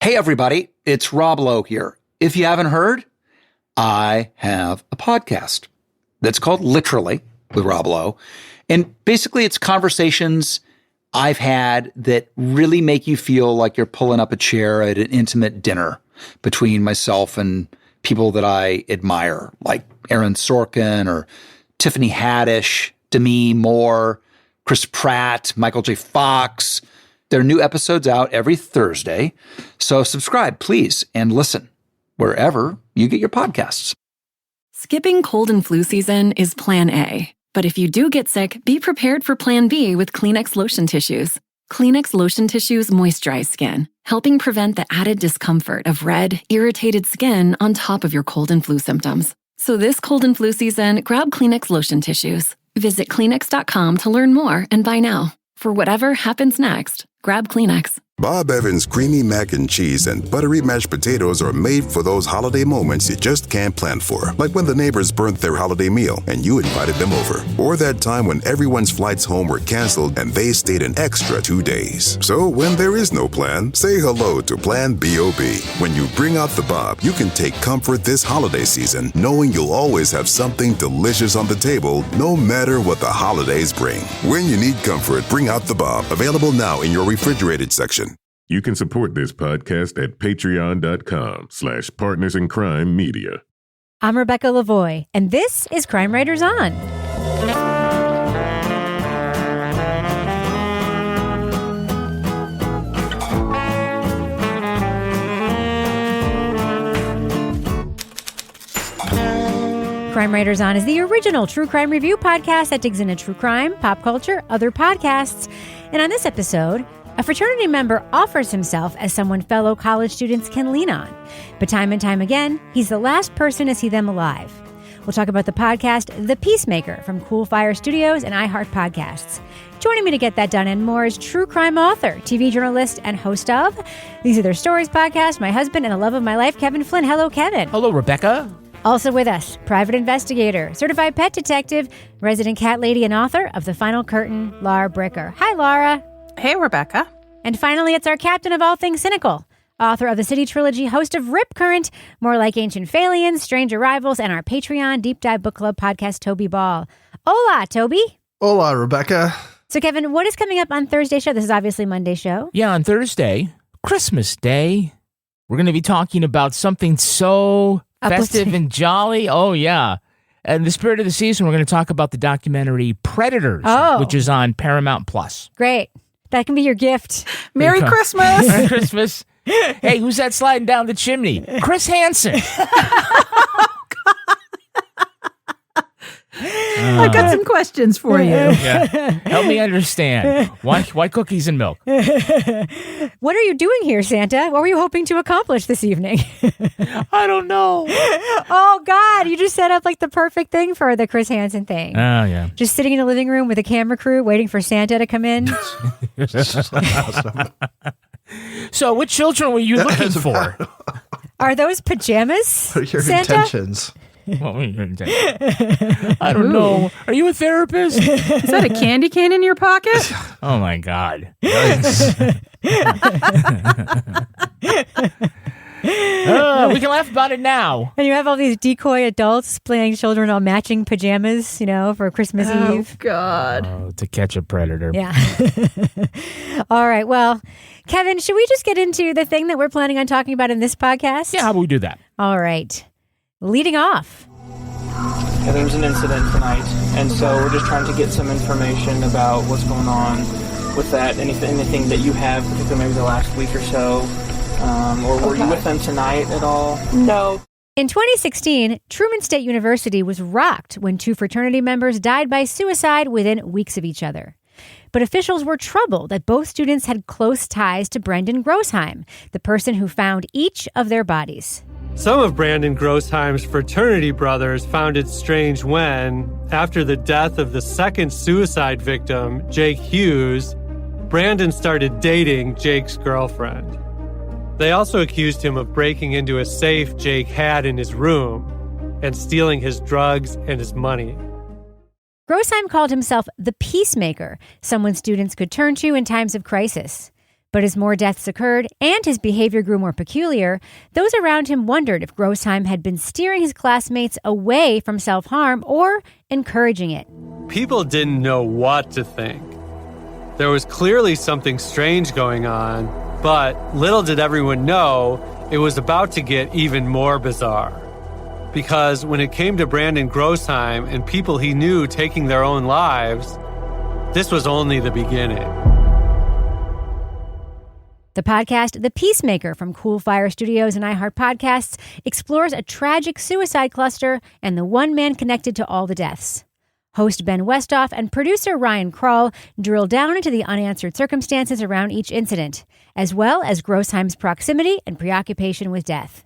Hey, everybody, it's Rob Lowe here. If you haven't heard, I have a podcast that's called Literally with Rob Lowe. And basically, it's conversations I've had that really make you feel like you're pulling up a chair at an intimate dinner between myself and people that I admire, like Aaron Sorkin or Tiffany Haddish, Demi Moore, Chris Pratt, Michael J. Fox. There are new episodes out every Thursday. So subscribe, please, and listen wherever you get your podcasts. Skipping cold and flu season is plan A. But if you do get sick, be prepared for plan B with Kleenex lotion tissues. Kleenex lotion tissues moisturize skin, helping prevent the added discomfort of red, irritated skin on top of your cold and flu symptoms. So this cold and flu season, grab Kleenex lotion tissues. Visit Kleenex.com to learn more and buy now. For whatever happens next, grab Kleenex. Bob Evans' creamy mac and cheese and buttery mashed potatoes are made for those holiday moments you just can't plan for. Like when the neighbors burnt their holiday meal and you invited them over. Or that time when everyone's flights home were canceled and they stayed an extra 2 days. So when there is no plan, say hello to Plan B.O.B. When you bring out the Bob, you can take comfort this holiday season knowing you'll always have something delicious on the table no matter what the holidays bring. When you need comfort, bring out the Bob. Available now in your refrigerated section. You can support this podcast at patreon.com/partnersincrimemedia. I'm Rebecca Lavoie, and this is Crime Writers On. Crime Writers On is the original true crime review podcast that digs into true crime, pop culture, other podcasts. And on this episode, a fraternity member offers himself as someone fellow college students can lean on. But time and time again, he's the last person to see them alive. We'll talk about the podcast, The Peacemaker, from Coolfire Studios and iHeartPodcasts. Joining me to get that done and more is true crime author, TV journalist, and host of These Are Their Stories podcast, my husband and the love of my life, Kevin Flynn. Hello, Kevin. Hello, Rebecca. Also with us, private investigator, certified pet detective, resident cat lady, and author of The Final Curtain, Laura Bricker. Hi, Laura. Hey, Rebecca. And finally, it's our captain of all things cynical, author of the City Trilogy, host of Rip Current, More Like Ancient Phalians, Strange Arrivals, and our Patreon Deep Dive Book Club podcast, Toby Ball. Hola, Toby. Hola, Rebecca. So, Kevin, what is coming up on Thursday's show? This is obviously Monday's show. Yeah, on Thursday, Christmas Day, we're going to be talking about something so festive and jolly. Oh, yeah. In the spirit of the season, we're going to talk about the documentary Predators, which is on Paramount Plus. Great. That can be your gift. Merry Christmas. Merry Christmas. Hey, who's that sliding down the chimney? Chris Hansen. I've got some questions for you. Yeah. Help me understand. Why cookies and milk? What are you doing here, Santa? What were you hoping to accomplish this evening? I don't know. Oh, God. You just set up like the perfect thing for the Chris Hansen thing. Oh, yeah. Just sitting in a living room with a camera crew waiting for Santa to come in. So what children were you looking for? Are those pajamas, Your Santa? intentions. I don't know. Are you a therapist? Is that a candy cane in your pocket? Oh, my God. We can laugh about it now. And you have all these decoy adults playing children all matching pajamas, for Christmas Eve. Oh, God. To catch a predator. Yeah. All right. Well, Kevin, should we just get into the thing that we're planning on talking about in this podcast? Yeah, how about we do that? All right. Leading off. Yeah, there was an incident tonight, and so we're just trying to get some information about what's going on with that. Anything that you have, particularly maybe the last week or so, or were you with them tonight at all? No. In 2016, Truman State University was rocked when 2 fraternity members died by suicide within weeks of each other. But officials were troubled that both students had close ties to Brandon Grossheim, the person who found each of their bodies. Some of Brandon Grossheim's fraternity brothers found it strange when, after the death of the second suicide victim, Jake Hughes, Brandon started dating Jake's girlfriend. They also accused him of breaking into a safe Jake had in his room and stealing his drugs and his money. Grossheim called himself the Peacemaker, someone students could turn to in times of crisis. But as more deaths occurred and his behavior grew more peculiar, those around him wondered if Grossheim had been steering his classmates away from self-harm or encouraging it. People didn't know what to think. There was clearly something strange going on, but little did everyone know it was about to get even more bizarre. Because when it came to Brandon Grossheim and people he knew taking their own lives, this was only the beginning. The podcast, The Peacemaker from Coolfire Studios and iHeartPodcasts, explores a tragic suicide cluster and the one man connected to all the deaths. Host Ben Westhoff and producer Ryan Krull drill down into the unanswered circumstances around each incident, as well as Grossheim's proximity and preoccupation with death.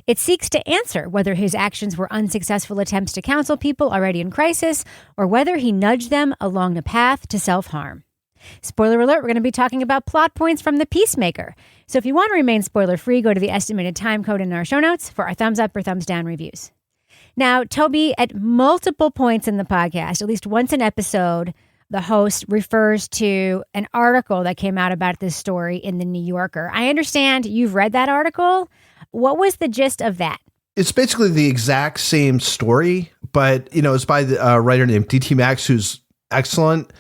It seeks to answer whether his actions were unsuccessful attempts to counsel people already in crisis or whether he nudged them along the path to self-harm. Spoiler alert, we're going to be talking about plot points from The Peacemaker. So if you want to remain spoiler-free, go to the estimated time code in our show notes for our thumbs up or thumbs down reviews. Now, Toby, at multiple points in the podcast, at least once an episode, the host refers to an article that came out about this story in The New Yorker. I understand you've read that article. What was the gist of that? It's basically the exact same story, but, it's by the writer named D.T. Max, who's excellent.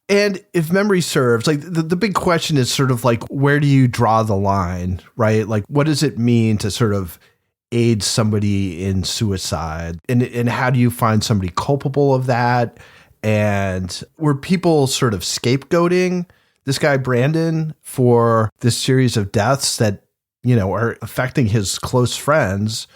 And if memory serves, like the big question is sort of like, where do you draw the line, right? Like, what does it mean to sort of aid somebody in suicide? And how do you find somebody culpable of that? And were people sort of scapegoating this guy, Brandon, for this series of deaths that, are affecting his close friends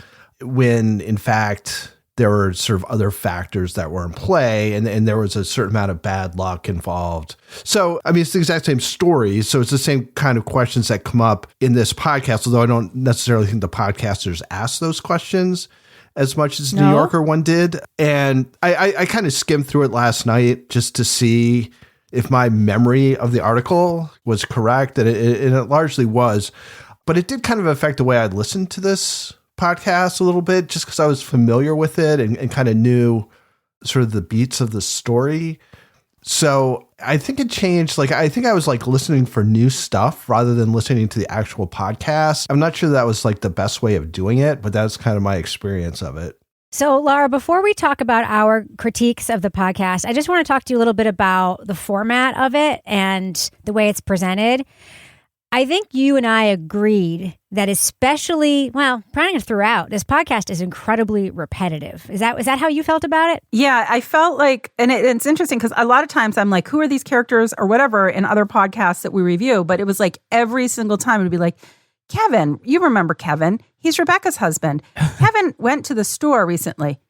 when, in fact, there were sort of other factors that were in play and there was a certain amount of bad luck involved. So, it's the exact same story. So it's the same kind of questions that come up in this podcast, although I don't necessarily think the podcasters ask those questions as much as the New Yorker one did. And I kind of skimmed through it last night just to see if my memory of the article was correct. And it largely was. But it did kind of affect the way I listened to this podcast a little bit, just because I was familiar with it and kind of knew sort of the beats of the story. So I think it changed. Like, I think I was like listening for new stuff rather than listening to the actual podcast. I'm not sure that was like the best way of doing it, but that's kind of my experience of it. So, Laura, before we talk about our critiques of the podcast, I just want to talk to you a little bit about the format of it and the way it's presented. I think you and I agreed that especially, probably throughout, this podcast is incredibly repetitive. Is that how you felt about it? Yeah, I felt like, and it's interesting because a lot of times I'm like, who are these characters or whatever in other podcasts that we review? But it was like every single time it would be like, Kevin, you remember Kevin. He's Rebecca's husband. Kevin went to the store recently.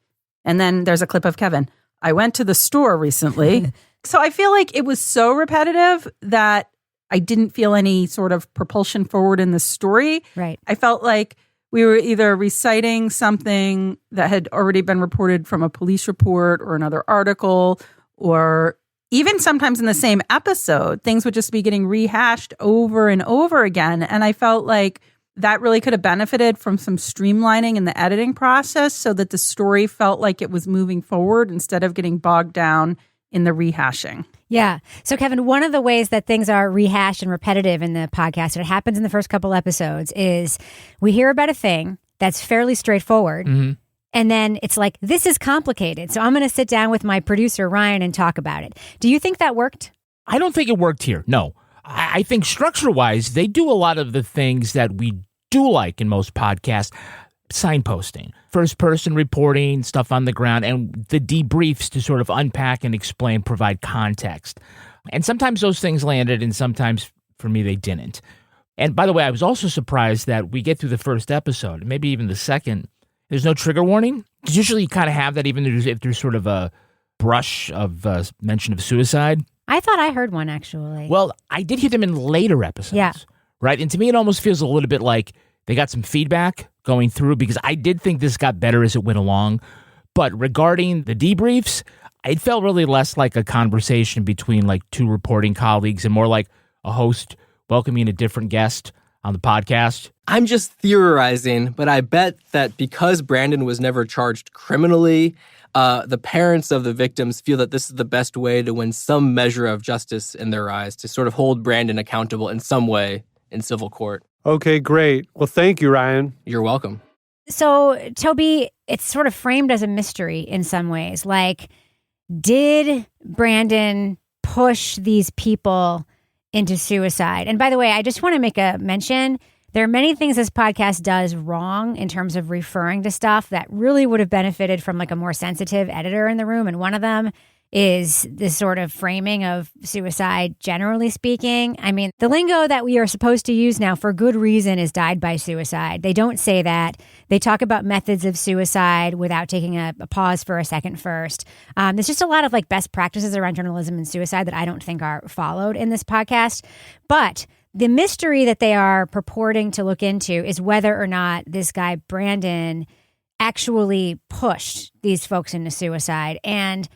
And then there's a clip of Kevin. I went to the store recently. So I feel like it was so repetitive that I didn't feel any sort of propulsion forward in the story. Right. I felt like we were either reciting something that had already been reported from a police report or another article, or even sometimes in the same episode, things would just be getting rehashed over and over again. And I felt like that really could have benefited from some streamlining in the editing process so that the story felt like it was moving forward instead of getting bogged down in the rehashing. Yeah. So, Kevin, one of the ways that things are rehashed and repetitive in the podcast, and it happens in the first couple episodes, is we hear about a thing that's fairly straightforward. Mm-hmm. And then it's like, this is complicated. So I'm going to sit down with my producer, Ryan, and talk about it. Do you think that worked? I don't think it worked here. No. I think structure-wise, they do a lot of the things that we do like in most podcasts. Signposting, first-person reporting, stuff on the ground, and the debriefs to sort of unpack and explain, provide context. And sometimes those things landed, and sometimes, for me, they didn't. And by the way, I was also surprised that we get through the first episode, maybe even the second, there's no trigger warning. Because usually you kind of have that even if there's sort of a brush of mention of suicide. I thought I heard one, actually. Well, I did hear them in later episodes. Yeah. Right? And to me, it almost feels a little bit like they got some feedback going through, because I did think this got better as it went along. But regarding the debriefs, it felt really less like a conversation between like two reporting colleagues and more like a host welcoming a different guest on the podcast. I'm just theorizing, but I bet that because Brandon was never charged criminally, the parents of the victims feel that this is the best way to win some measure of justice in their eyes, to sort of hold Brandon accountable in some way in civil court. Okay, great. Well, thank you, Ryan. You're welcome. So, Toby, it's sort of framed as a mystery in some ways. Like, did Brandon push these people into suicide? And by the way, I just want to make a mention. There are many things this podcast does wrong in terms of referring to stuff that really would have benefited from like a more sensitive editor in the room. And one of them is this sort of framing of suicide, generally speaking. I mean, the lingo that we are supposed to use now for good reason is died by suicide. They don't say that. They talk about methods of suicide without taking a pause for a second first. There's just a lot of like best practices around journalism and suicide that I don't think are followed in this podcast. But the mystery that they are purporting to look into is whether or not this guy, Brandon, actually pushed these folks into suicide. And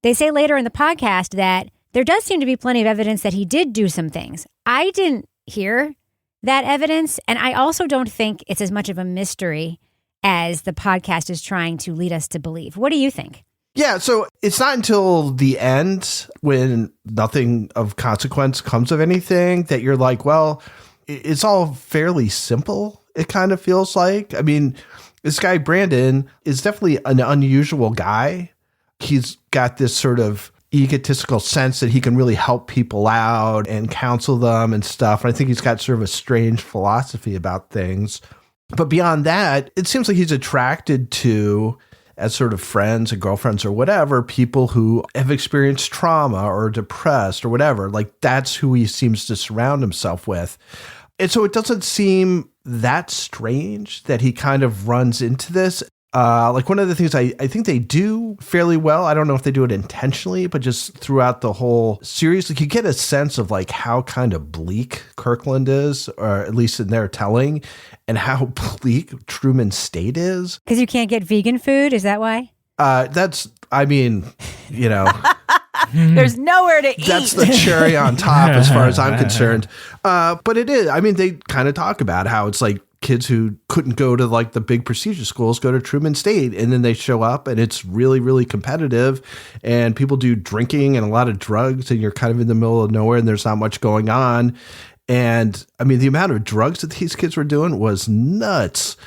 they say later in the podcast that there does seem to be plenty of evidence that he did do some things. I didn't hear that evidence, and I also don't think it's as much of a mystery as the podcast is trying to lead us to believe. What do you think? Yeah, so it's not until the end when nothing of consequence comes of anything that you're like, well, it's all fairly simple, it kind of feels like. I mean, this guy, Brandon, is definitely an unusual guy. He's got this sort of egotistical sense that he can really help people out and counsel them and stuff. And I think he's got sort of a strange philosophy about things. But beyond that, it seems like he's attracted to, as sort of friends and girlfriends or whatever, people who have experienced trauma or depressed or whatever. Like, that's who he seems to surround himself with. And so it doesn't seem that strange that he kind of runs into this. Like, one of the things I think they do fairly well, I don't know if they do it intentionally, but just throughout the whole series, like, you get a sense of like how kind of bleak Kirkland is, or at least in their telling, and how bleak Truman State is. Because you can't get vegan food? Is that why? That's, I mean, you know. There's nowhere to eat. That's the cherry on top as far as I'm concerned. But it is. I mean, they kind of talk about how it's like kids who couldn't go to like the big procedure schools go to Truman State, and then they show up and it's really, really competitive, and people do drinking and a lot of drugs, and you're kind of in the middle of nowhere and there's not much going on. And I mean, the amount of drugs that these kids were doing was nuts.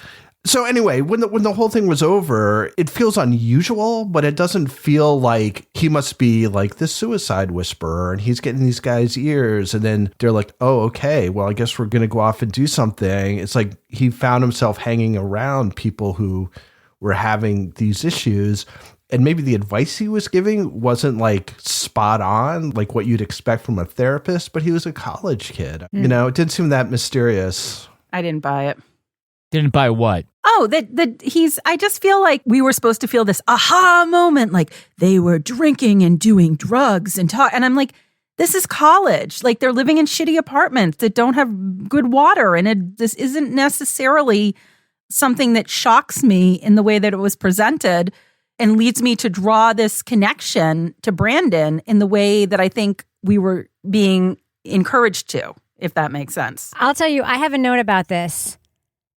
So anyway, when the whole thing was over, it feels unusual, but it doesn't feel like he must be like the suicide whisperer and he's getting these guys' ears. And then they're like, oh, okay, well, I guess we're going to go off and do something. It's like he found himself hanging around people who were having these issues. And maybe the advice he was giving wasn't like spot on, like what you'd expect from a therapist, but he was a college kid. You know, it didn't seem that mysterious. I didn't buy it. Didn't buy what? Oh, I just feel like we were supposed to feel this aha moment, like they were drinking and doing drugs and talk. And I'm like, this is college. Like, they're living in shitty apartments that don't have good water. And this isn't necessarily something that shocks me in the way that it was presented and leads me to draw this connection to Brandon in the way that I think we were being encouraged to, if that makes sense. I'll tell you, I have a note about this.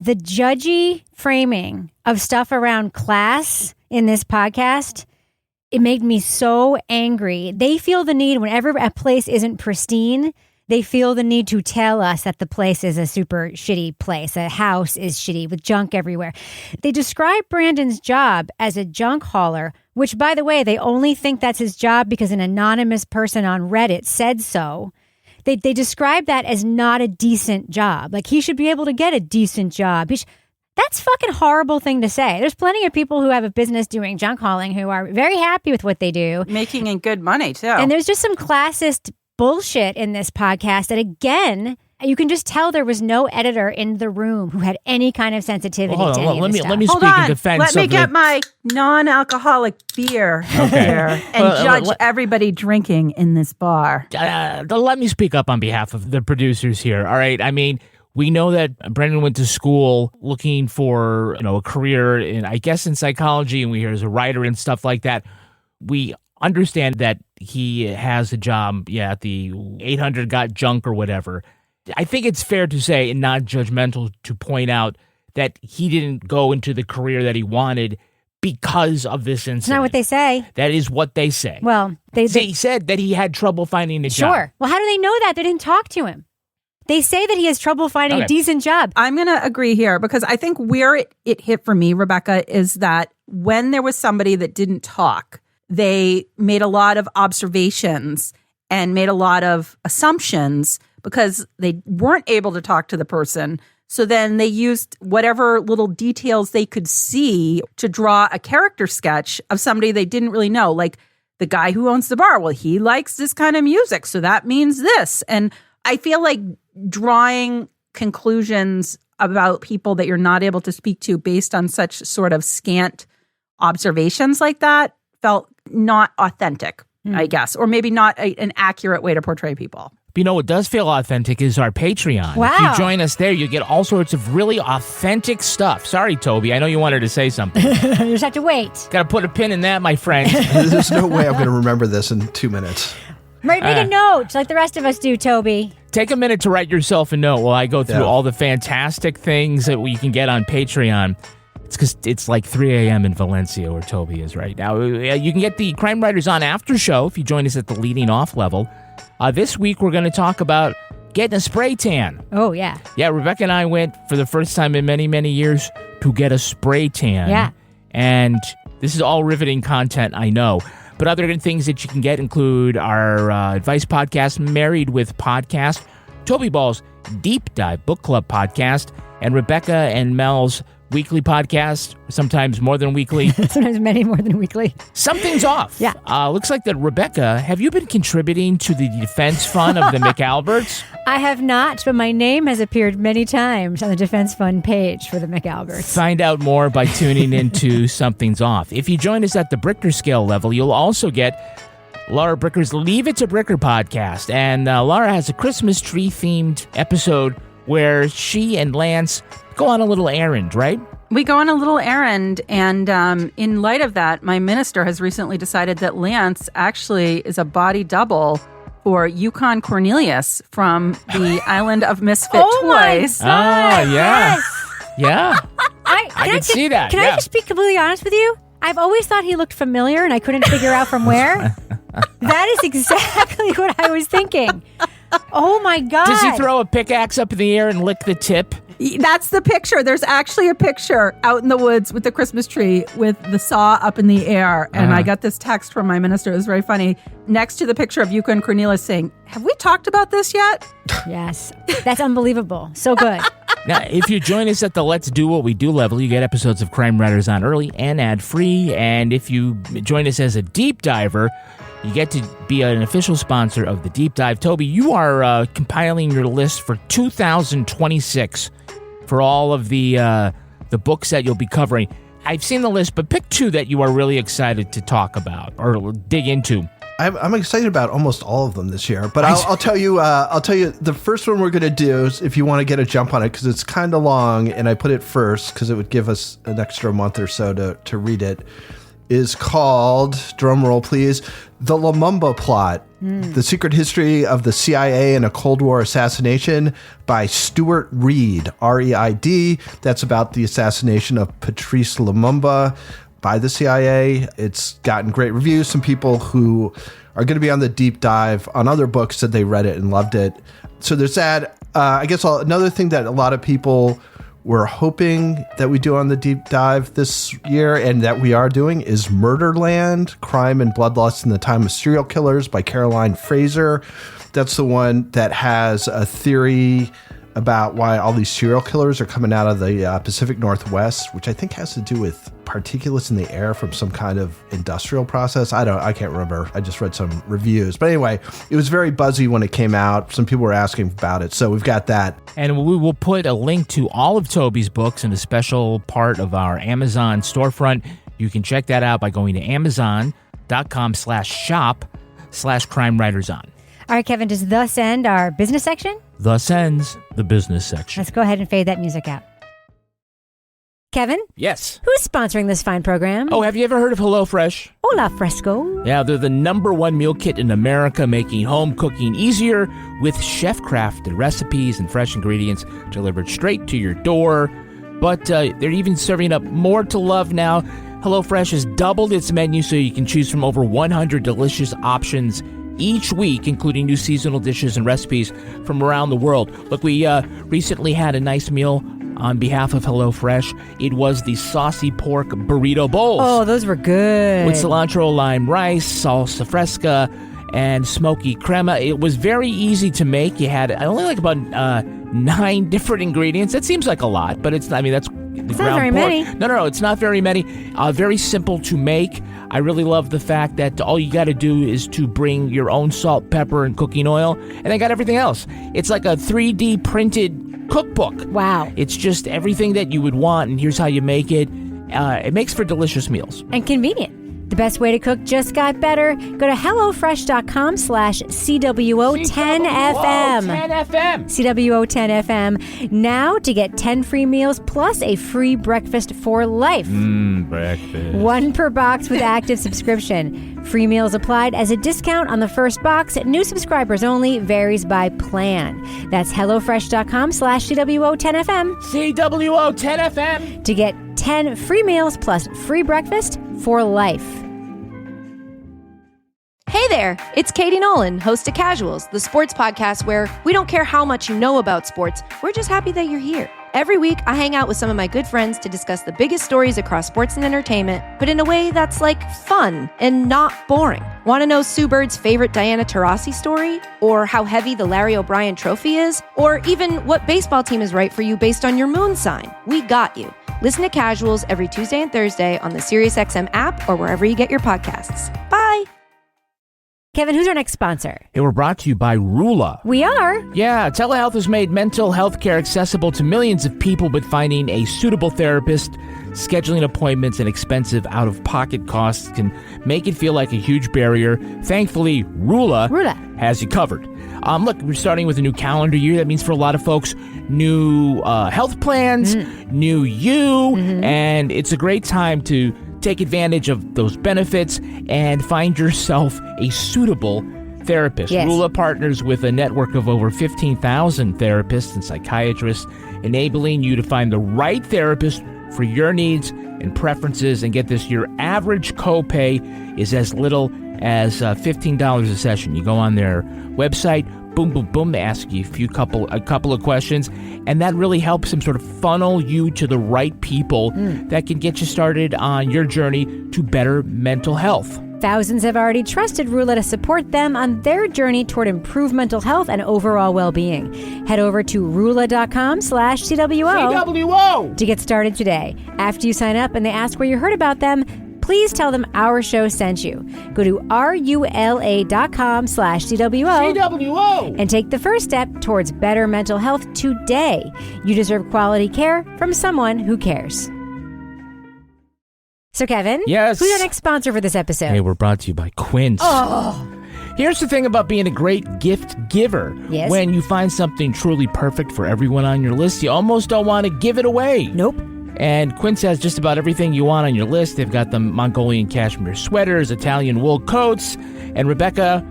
The judgy framing of stuff around class in this podcast, it made me so angry. They feel the need, whenever a place isn't pristine, they feel the need to tell us that the place is a super shitty place. A house is shitty with junk everywhere. They describe Brandon's job as a junk hauler, which, by the way, they only think that's his job because an anonymous person on Reddit said so. They describe that as not a decent job. Like, he should be able to get a decent job. That's a fucking horrible thing to say. There's plenty of people who have a business doing junk hauling who are very happy with what they do. Making in good money, too. And there's just some classist bullshit in this podcast that, again, you can just tell there was no editor in the room who had any kind of sensitivity to any of this stuff. Let me speak in defense. Let me get my non-alcoholic beer here and judge everybody drinking in this bar. Let me speak up on behalf of the producers here. All right. I mean, we know that Brandon went to school looking for, a career in, I guess, in psychology, and we hear as a writer and stuff like that. We understand that he has a job, at the 800 Got Junk or whatever. I think it's fair to say, and not judgmental, to point out that he didn't go into the career that he wanted because of this incident. It's not what they say. That is what they say. Well, they said that he had trouble finding a job. Sure. Well, how do they know that? They didn't talk to him. They say that he has trouble finding a decent job. I'm going to agree here because I think where it hit for me, Rebecca, is that when there was somebody that didn't talk, they made a lot of observations and made a lot of assumptions because they weren't able to talk to the person. So then they used whatever little details they could see to draw a character sketch of somebody they didn't really know. Like the guy who owns the bar. Well, he likes this kind of music, so that means this. And I feel like drawing conclusions about people that you're not able to speak to based on such sort of scant observations like that felt not authentic, I guess, or maybe not an accurate way to portray people. But you know what does feel authentic is our Patreon. Wow. If you join us there, you get all sorts of really authentic stuff. Sorry, Toby. I know you wanted to say something. You just have to wait. Got to put a pin in that, my friend. There's no way I'm going to remember this in 2 minutes. Make a note like the rest of us do, Toby. Take a minute to write yourself a note while I go through all the fantastic things that you can get on Patreon. It's because it's like 3 a.m. in Valencia where Toby is right now. You can get the Crime Writers On After Show if you join us at the leading off level. This week, we're going to talk about getting a spray tan. Oh, yeah. Yeah, Rebecca and I went for the first time in many, many years to get a spray tan. Yeah. And this is all riveting content, I know. But other good things that you can get include our advice podcast, Married with Podcast, Toby Ball's Deep Dive Book Club podcast, and Rebecca and Mel's weekly podcast, sometimes more than weekly. Sometimes many more than weekly. Something's off. Yeah. Looks like that, Rebecca, have you been contributing to the defense fund of the McAlberts? I have not, but my name has appeared many times on the defense fund page for the McAlberts. Find out more by tuning into Something's Off. If you join us at the Bricker scale level, you'll also get Laura Bricker's Leave It to Bricker podcast. And Laura has a Christmas tree-themed episode where she and Lance go on a little errand, right? We go on a little errand, and in light of that, my minister has recently decided that Lance actually is a body double for Yukon Cornelius from the Island of Misfit Toys. My God, yeah. yes. Yeah. I can see that. Can I just be completely honest with you? I've always thought he looked familiar, and I couldn't figure out from where. That is exactly what I was thinking. Oh, my God. Does he throw a pickaxe up in the air and lick the tip? That's the picture. There's actually a picture out in the woods with the Christmas tree with the saw up in the air. And I got this text from my minister. It was very funny. Next to the picture of Yukon Cornelius saying, have we talked about this yet? Yes. That's unbelievable. So good. Now, if you join us at the Let's Do What We Do level, you get episodes of Crime Writers on early and ad-free. And if you join us as a deep diver, you get to be an official sponsor of the Deep Dive. Toby, you are compiling your list for 2026 for all of the books that you'll be covering. I've seen the list, but pick two that you are really excited to talk about or dig into. I'm excited about almost all of them this year, but I'll tell you. The first one we're going to do is, if you want to get a jump on it, because it's kind of long, and I put it first because it would give us an extra month or so to read it. Is called, drum roll please, The Lumumba Plot, The Secret History of the CIA and a Cold War Assassination by Stuart Reid, R-E-I-D. That's about the assassination of Patrice Lumumba by the CIA. It's gotten great reviews. Some people who are going to be on the deep dive on other books said they read it and loved it. So there's that. I guess another thing that a lot of people we're hoping that we do on the deep dive this year, and that we are doing, is Murderland, Crime and Bloodlust in the Time of Serial Killers by Caroline Fraser. That's the one that has a theory about why all these serial killers are coming out of the Pacific Northwest, which I think has to do with particulates in the air from some kind of industrial process. I can't remember. I just read some reviews. But anyway, it was very buzzy when it came out. Some people were asking about it. So we've got that. And we will put a link to all of Toby's books in a special part of our Amazon storefront. You can check that out by going to amazon.com/shop/CrimeWritersOn. All right, Kevin, does thus end our business section? Thus ends the business section. Let's go ahead and fade that music out. Kevin? Yes. Who's sponsoring this fine program? Oh, have you ever heard of HelloFresh? Hola, Fresco. Yeah, they're the #1 meal kit in America, making home cooking easier with chef-crafted recipes and fresh ingredients delivered straight to your door. But they're even serving up more to love now. HelloFresh has doubled its menu so you can choose from over 100 delicious options each week, including new seasonal dishes and recipes from around the world. Look, we recently had a nice meal on behalf of HelloFresh. It was the saucy pork burrito bowls. Oh, those were good. With cilantro, lime rice, salsa fresca, and smoky crema. It was very easy to make. You had only like about 9 different ingredients. That seems like a lot, but it's not. I mean, that's it's not very many. No, it's not very many. Very simple to make. I really love the fact that all you got to do is to bring your own salt, pepper, and cooking oil, and they got everything else. It's like a 3D printed cookbook. Wow. It's just everything that you would want, and here's how you make it. It makes for delicious meals. And convenient. The best way to cook just got better. Go to HelloFresh.com/CWO10FM. CWO10FM. Now to get 10 free meals plus a free breakfast for life. Breakfast. 1 per box with active subscription. Free meals applied as a discount on the first box. New subscribers only. Varies by plan. That's HelloFresh.com/CWO10FM. CWO10FM. To get 10 free meals plus free breakfast for life. Hey there, it's Katie Nolan, host of Casuals, the sports podcast where we don't care how much you know about sports, we're just happy that you're here. Every week, I hang out with some of my good friends to discuss the biggest stories across sports and entertainment, but in a way that's like fun and not boring. Want to know Sue Bird's favorite Diana Taurasi story? Or how heavy the Larry O'Brien trophy is? Or even what baseball team is right for you based on your moon sign? We got you. Listen to Casuals every Tuesday and Thursday on the SiriusXM app or wherever you get your podcasts. Bye! Kevin, who's our next sponsor? Hey, we're brought to you by Rula. We are? Yeah, telehealth has made mental health care accessible to millions of people, but finding a suitable therapist, scheduling appointments, and expensive out-of-pocket costs can make it feel like a huge barrier. Thankfully, Rula has you covered. Look, we're starting with a new calendar year. That means for a lot of folks, new health plans, new you, and it's a great time to take advantage of those benefits and find yourself a suitable therapist. Yes. Rula partners with a network of over 15,000 therapists and psychiatrists, enabling you to find the right therapist for your needs and preferences. And get this, your average copay is as little as $15 a session. You go on their website, boom, boom, boom, they ask you a couple of questions, and that really helps them sort of funnel you to the right people that can get you started on your journey to better mental health. Thousands have already trusted Rula to support them on their journey toward improved mental health and overall well-being. Head over to Rula.com/CWO to get started today. After you sign up and they ask where you heard about them, please tell them our show sent you. Go to RULA.com/CWO and take the first step towards better mental health today. You deserve quality care from someone who cares. So, Kevin, yes, who's our next sponsor for this episode? Hey, we're brought to you by Quince. Oh. Here's the thing about being a great gift giver. Yes. When you find something truly perfect for everyone on your list, you almost don't want to give it away. Nope. And Quince has just about everything you want on your list. They've got the Mongolian cashmere sweaters, Italian wool coats, and Rebecca,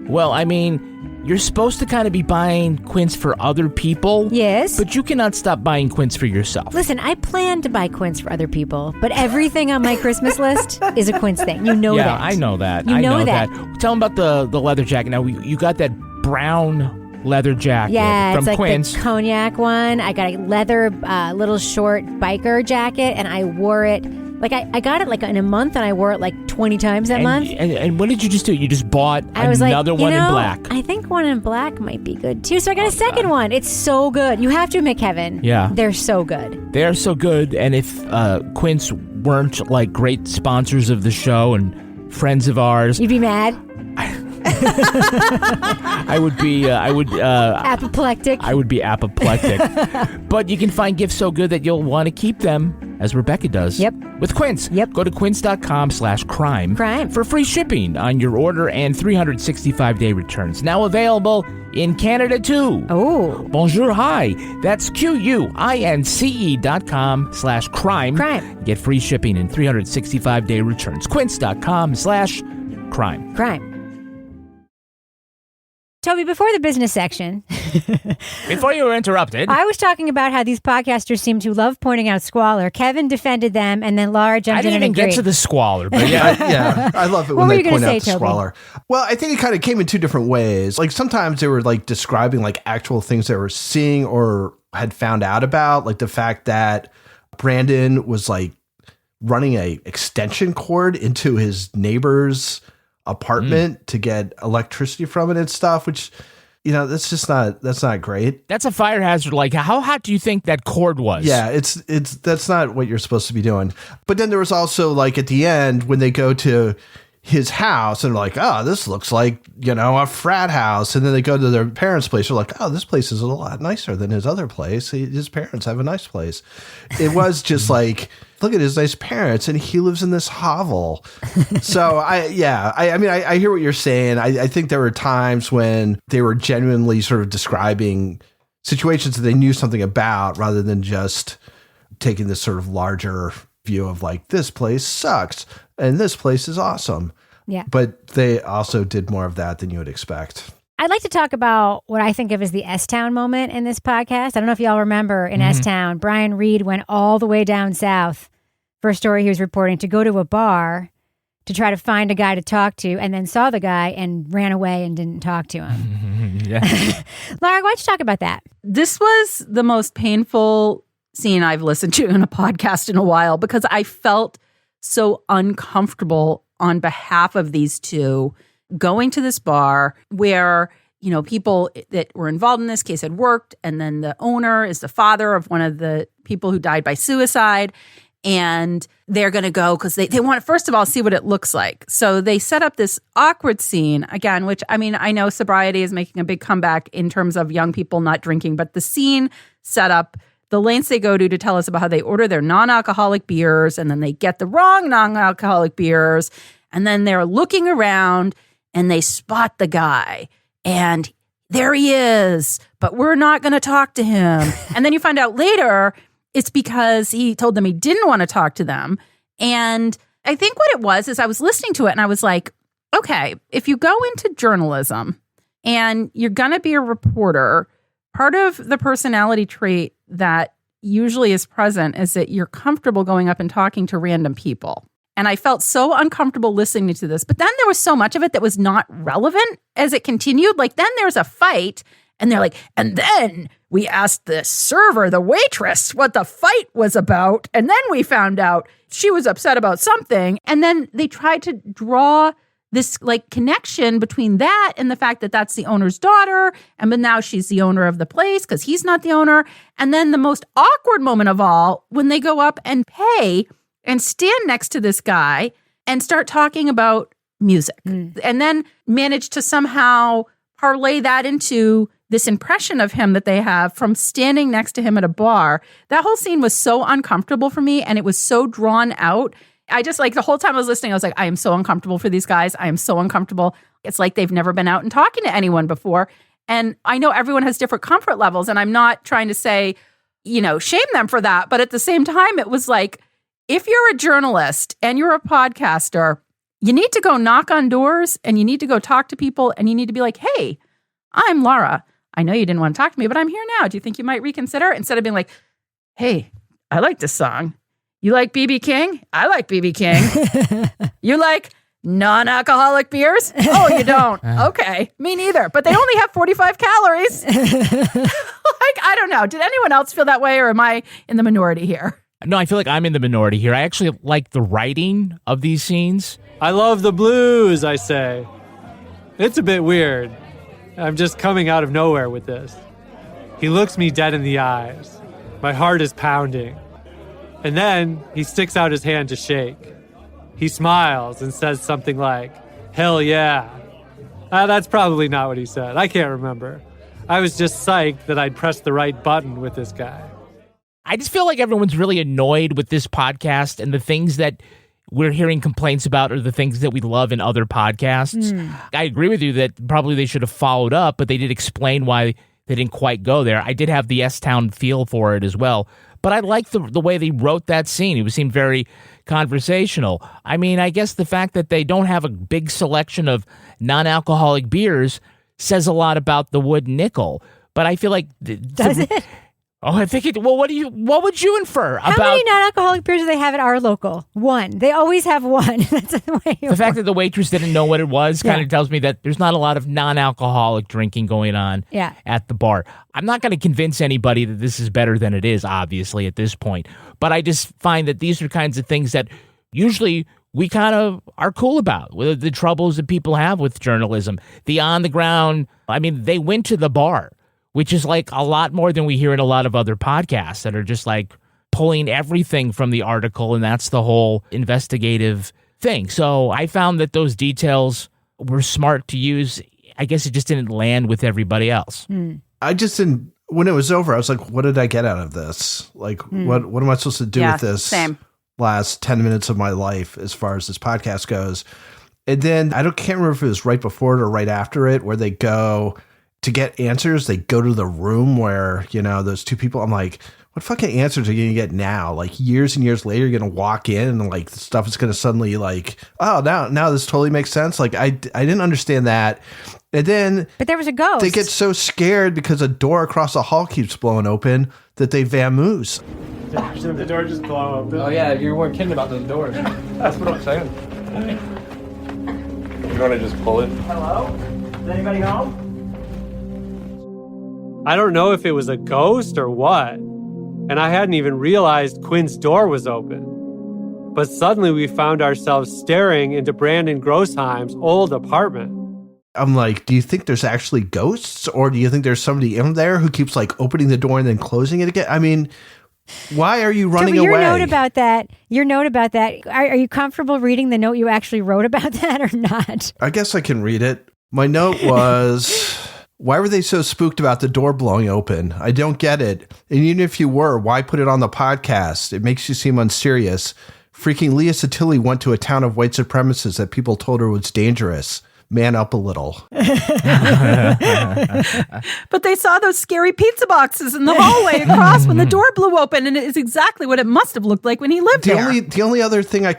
well, I mean, you're supposed to kind of be buying Quince for other people. Yes. But you cannot stop buying Quince for yourself. Listen, I plan to buy Quince for other people, but everything on my Christmas list is a Quince thing. You know that. Yeah, I know that. You know that. Tell them about the leather jacket. Now, you got that brown leather jacket from it's like Quince. The cognac one. I got a leather little short biker jacket, and I wore it. Like, I got it like in a month, and I wore it like 20 times that month. And what did you just do? You just bought another one in black. I think one in black might be good, too. So I got a second one. It's so good. You have to admit, Kevin. Yeah. They're so good. They're so good. And if Quince weren't like great sponsors of the show and friends of ours, you'd be mad. I would apoplectic. I would be apoplectic. But you can find gifts so good that you'll want to keep them, as Rebecca does. Yep. With Quince. Yep. Go to quince.com/crime for free shipping on your order and 365-day returns. Now available in Canada too. Oh. Bonjour, hi. That's QUINCE.com/crime. Get free shipping and 365-day returns. Quince.com/crime. Toby, before the business section, Before you were interrupted, I was talking about how these podcasters seem to love pointing out squalor. Kevin defended them, and then Laura jumped I in didn't and even agreed. get to the squalor, but yeah. I love it What when were they you gonna point out say, the Toby? squalor. Well, I think it kind of came in two different ways. Like sometimes they were like describing like actual things they were seeing or had found out about, like the fact that Brandon was like running a extension cord into his neighbor's apartment to get electricity from it and stuff, which, you know, that's not great. That's a fire hazard. Like, how hot do you think that cord was? Yeah, that's not what you're supposed to be doing. But then there was also like at the end when they go to his house and they're like, oh, this looks like, you know, a frat house. And then they go to their parents' place. They're like, oh, this place is a lot nicer than his other place. His parents have a nice place. It was just like, look at his nice parents and he lives in this hovel. So I mean, I hear what you're saying. I think there were times when they were genuinely sort of describing situations that they knew something about rather than just taking this sort of larger view of like, this place sucks and this place is awesome. Yeah. But they also did more of that than you would expect. I'd like to talk about what I think of as the S-Town moment in this podcast. I don't know if y'all remember in S-Town, Brian Reed went all the way down south for a story he was reporting to go to a bar to try to find a guy to talk to, and then saw the guy and ran away and didn't talk to him. Yeah. Laura, why don't you talk about that? This was the most painful scene I've listened to in a podcast in a while because I felt so uncomfortable on behalf of these two going to this bar where, you know, people that were involved in this case had worked, and then the owner is the father of one of the people who died by suicide. And they're going to go because they want to, first of all, see what it looks like. So they set up this awkward scene, again, which, I mean, I know sobriety is making a big comeback in terms of young people not drinking, but the scene set up the lengths they go to tell us about how they order their non-alcoholic beers, and then they get the wrong non-alcoholic beers, and then they're looking around and they spot the guy, and there he is, but we're not going to talk to him. And then you find out later it's because he told them he didn't want to talk to them. And I think what it was is I was listening to it and I was like, okay, if you go into journalism and you're going to be a reporter, part of the personality trait that usually is present is that you're comfortable going up and talking to random people. And I felt so uncomfortable listening to this. But then there was so much of it that was not relevant as it continued. Like then there's a fight and they're like, and then we asked the server, the waitress, what the fight was about. And then we found out she was upset about something. And then they tried to draw this like connection between that and the fact that that's the owner's daughter. And but now she's the owner of the place because he's not the owner. And then the most awkward moment of all, when they go up and pay and stand next to this guy and start talking about music and then manage to somehow parlay that into this impression of him that they have from standing next to him at a bar. That whole scene was so uncomfortable for me and it was so drawn out. I just like the whole time I was listening, I was like, I am so uncomfortable for these guys. I am so uncomfortable. It's like they've never been out and talking to anyone before. And I know everyone has different comfort levels. And I'm not trying to say, you know, shame them for that. But at the same time, it was like, if you're a journalist and you're a podcaster, you need to go knock on doors and you need to go talk to people and you need to be like, hey, I'm Laura. I know you didn't want to talk to me, but I'm here now. Do you think you might reconsider? Instead of being like, hey, I like this song. You like B.B. King? I like B.B. King. You like non-alcoholic beers? Oh, you don't? Okay. Me neither. But they only have 45 calories. Like, I don't know. Did anyone else feel that way or am I in the minority here? No, I feel like I'm in the minority here. I actually like the writing of these scenes. I love the blues, I say. It's a bit weird. I'm just coming out of nowhere with this. He looks me dead in the eyes. My heart is pounding. And then he sticks out his hand to shake. He smiles and says something like, hell yeah. That's probably not what he said. I can't remember. I was just psyched that I'd pressed the right button with this guy. I just feel like everyone's really annoyed with this podcast, and the things that we're hearing complaints about are the things that we love in other podcasts. I agree with you that probably they should have followed up, but they did explain why they didn't quite go there. I did have the S-Town feel for it as well. But I like the way they wrote that scene. It seemed very conversational. I mean, I guess the fact that they don't have a big selection of non-alcoholic beers says a lot about the wood nickel. But I feel like Does it? Oh, I think it. Well, what would you infer How about many non-alcoholic beers do they have at our local? One. They always have one. That's the way. The fact that the waitress didn't know what it was kind of tells me that there's not a lot of non-alcoholic drinking going on at the bar. I'm not going to convince anybody that this is better than it is, obviously, at this point. But I just find that these are kinds of things that usually we kind of are cool about, with the troubles that people have with journalism. The on-the-ground, I mean, they went to the bar, which is like a lot more than we hear in a lot of other podcasts that are just like pulling everything from the article, and that's the whole investigative thing. So I found that those details were smart to use. I guess it just didn't land with everybody else. I just didn't, when it was over, I was like, what did I get out of this? Like, what am I supposed to do with this last 10 minutes of my life as far as this podcast goes? And then can't remember if it was right before it or right after it, where they go to get answers. They go to the room where, those two people, I'm like, what fucking answers are you going to get now? Like years and years later, you're going to walk in and like the stuff is going to suddenly like, oh, now this totally makes sense. Like I didn't understand that. And then, but there was a ghost. They get so scared because a door across the hall keeps blowing open that they vamoose. Did the door just blow open? Oh yeah, you weren't kidding about those doors. That's what I'm saying. You want to just pull it? Hello? Is anybody home? I don't know if it was a ghost or what, and I hadn't even realized Quinn's door was open. But suddenly we found ourselves staring into Brandon Grossheim's old apartment. I'm like, do you think there's actually ghosts, or do you think there's somebody in there who keeps like opening the door and then closing it again? I mean, why are you running away? Your note about that, are you comfortable reading the note you actually wrote about that or not? I guess I can read it. My note was, why were they so spooked about the door blowing open? I don't get it. And even if you were, why put it on the podcast? It makes you seem unserious. Freaking Leah Satilli went to a town of white supremacists that people told her was dangerous. Man up a little. But they saw those scary pizza boxes in the hallway across when the door blew open, and it is exactly what it must have looked like when he lived there. The only other thing I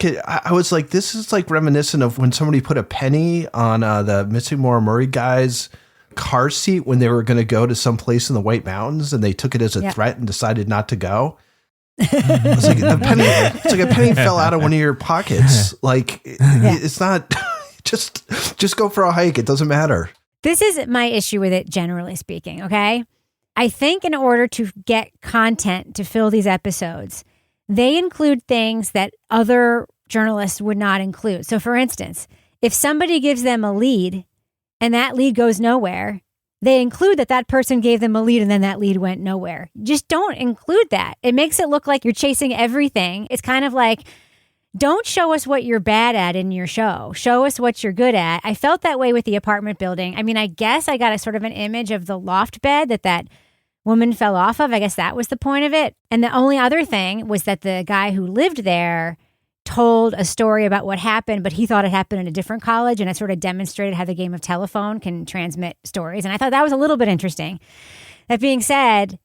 was like, this is like reminiscent of when somebody put a penny on the Missing Maura Murray guy's car seat when they were going to go to some place in the White Mountains, and they took it as a threat and decided not to go. It's like a penny fell out of one of your pockets. Like it's not. Just go for a hike. It doesn't matter. This is my issue with it, generally speaking, okay? I think in order to get content to fill these episodes, they include things that other journalists would not include. So, for instance, if somebody gives them a lead and that lead goes nowhere, they include that person gave them a lead and then that lead went nowhere. Just don't include that. It makes it look like you're chasing everything. It's kind of like, don't show us what you're bad at in your show. Show us what you're good at. I felt that way with the apartment building. I mean, I guess I got a sort of an image of the loft bed that woman fell off of. I guess that was the point of it. And the only other thing was that the guy who lived there told a story about what happened, but he thought it happened in a different college, and it sort of demonstrated how the game of telephone can transmit stories. And I thought that was a little bit interesting. That being said,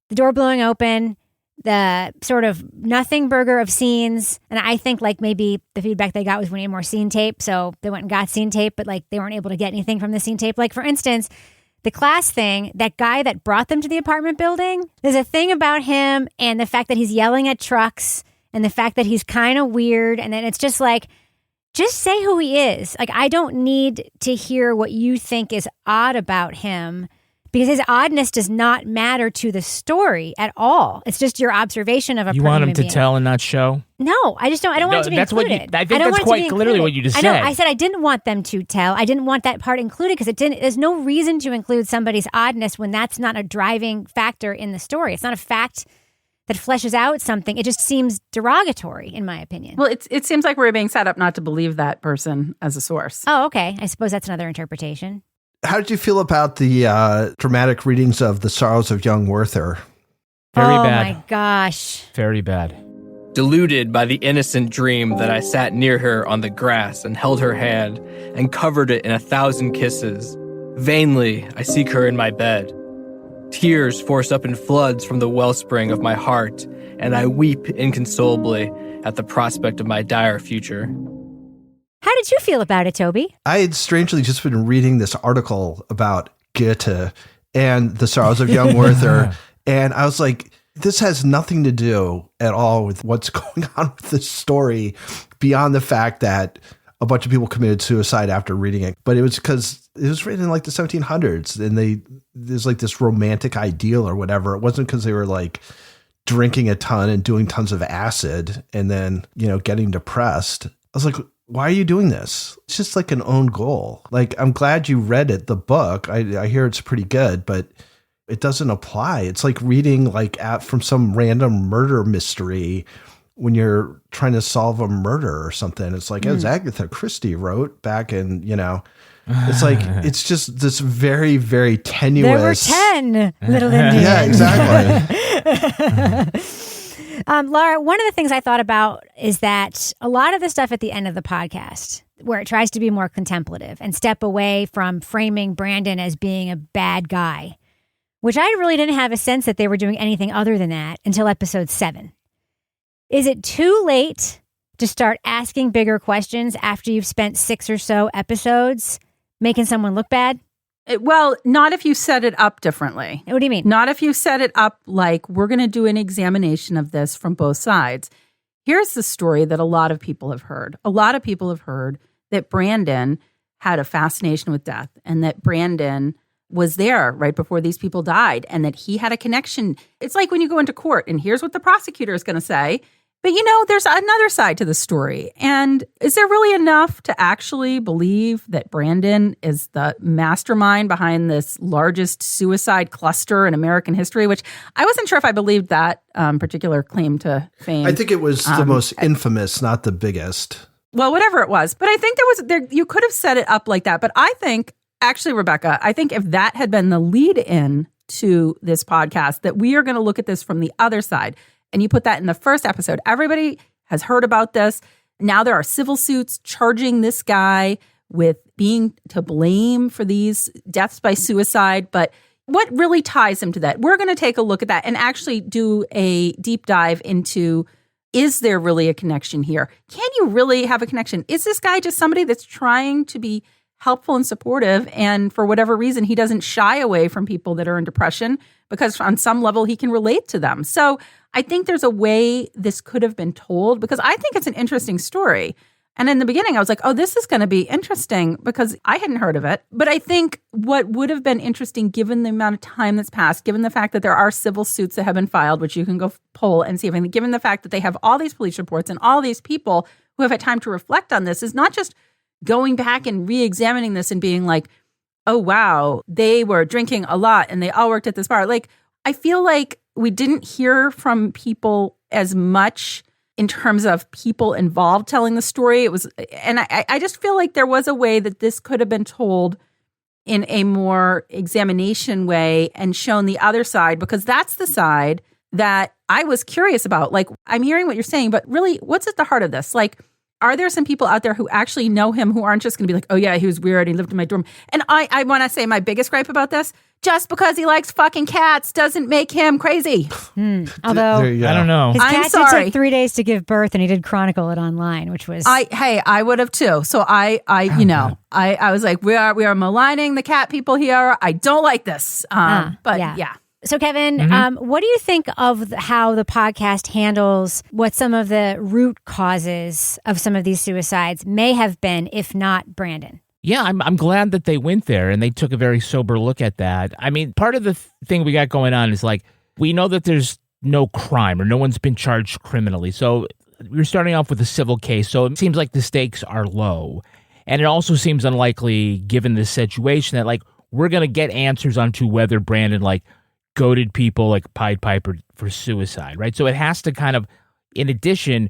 the door blowing open, the sort of nothing burger of scenes. And I think like maybe the feedback they got was we need more scene tape. So they went and got scene tape, but like they weren't able to get anything from the scene tape. Like for instance, the class thing, that guy that brought them to the apartment building, there's a thing about him and the fact that he's yelling at trucks and the fact that he's kind of weird. And then it's just like, just say who he is. Like, I don't need to hear what you think is odd about him, because his oddness does not matter to the story at all. It's just your observation of a person. You want him to tell and not show? No, I just don't. I don't want it to be included. I think that's quite clearly what you just said. I know. I said I didn't want them to tell. I didn't want that part included because there's no reason to include somebody's oddness when that's not a driving factor in the story. It's not a fact that fleshes out something. It just seems derogatory, in my opinion. Well, it seems like we're being set up not to believe that person as a source. Oh, okay. I suppose that's another interpretation. How did you feel about the dramatic readings of The Sorrows of Young Werther? Very bad. Oh my gosh. Very bad. Deluded by the innocent dream that I sat near her on the grass and held her hand and covered it in 1,000 kisses. Vainly, I seek her in my bed. Tears force up in floods from the wellspring of my heart, and I weep inconsolably at the prospect of my dire future. How did you feel about it, Toby? I had strangely just been reading this article about Goethe and the Sorrows of Young Werther, and I was like, this has nothing to do at all with what's going on with this story beyond the fact that a bunch of people committed suicide after reading it. But it was because it was written in like the 1700s and there's like this romantic ideal or whatever. It wasn't because they were like drinking a ton and doing tons of acid and then, getting depressed. I was like, why are you doing this? It's just like an own goal. Like, I'm glad you read it, the book. I hear it's pretty good, but it doesn't apply. It's like reading from some random murder mystery when you're trying to solve a murder or something. It's like, as Agatha Christie wrote back in, it's like, it's just this very, very tenuous. There were 10 little Indians. Yeah, exactly. Laura, one of the things I thought about is that a lot of the stuff at the end of the podcast, where it tries to be more contemplative and step away from framing Brandon as being a bad guy, which I really didn't have a sense that they were doing anything other than that until episode 7. Is it too late to start asking bigger questions after you've spent 6 or so episodes making someone look bad? Well, not if you set it up differently. What do you mean? Not if you set it up like we're going to do an examination of this from both sides. Here's the story that a lot of people have heard. A lot of people have heard that Brandon had a fascination with death and that Brandon was there right before these people died and that he had a connection. It's like when you go into court and here's what the prosecutor is going to say. But, there's another side to the story. And is there really enough to actually believe that Brandon is the mastermind behind this largest suicide cluster in American history, which I wasn't sure if I believed that particular claim to fame. I think it was the most infamous, not the biggest. Well, whatever it was. But I think you could have set it up like that. But I think, actually, Rebecca, I think if that had been the lead in to this podcast, that we are going to look at this from the other side. And you put that in the first episode. Everybody has heard about this. Now there are civil suits charging this guy with being to blame for these deaths by suicide. But what really ties him to that? We're going to take a look at that and actually do a deep dive into, is there really a connection here? Can you really have a connection? Is this guy just somebody that's trying to be helpful and supportive, and for whatever reason, he doesn't shy away from people that are in depression because on some level he can relate to them? So I think there's a way this could have been told, because I think it's an interesting story. And in the beginning, I was like, oh, this is going to be interesting because I hadn't heard of it. But I think what would have been interesting, given the amount of time that's passed, given the fact that there are civil suits that have been filed, which you can go poll and see if anything, given the fact that they have all these police reports and all these people who have had time to reflect on this, is not just going back and re-examining this and being like, oh, wow, they were drinking a lot and they all worked at this bar. Like, I feel like we didn't hear from people as much in terms of people involved telling the story. It was, and I just feel like there was a way that this could have been told in a more examination way and shown the other side, because that's the side that I was curious about. Like, I'm hearing what you're saying, but really, what's at the heart of this? Like, are there some people out there who actually know him who aren't just going to be like, oh yeah, he was weird, he lived in my dorm? And I want to say my biggest gripe about this, just because he likes fucking cats doesn't make him crazy. Although, I don't know. His I'm cat did sorry. take 3 days to give birth, and he did chronicle it online, which was... I would have too. So I was like, we are maligning the cat people here. I don't like this. But yeah. So, Kevin, what do you think of how the podcast handles what some of the root causes of some of these suicides may have been, if not Brandon? Yeah, I'm glad that they went there and they took a very sober look at that. I mean, part of the thing we got going on is like, we know that there's no crime or no one's been charged criminally. So we're starting off with a civil case. So it seems like the stakes are low. And it also seems unlikely, given this situation, that like we're going to get answers onto whether Brandon like goaded people like Pied Piper for suicide, right? So it has to kind of, in addition,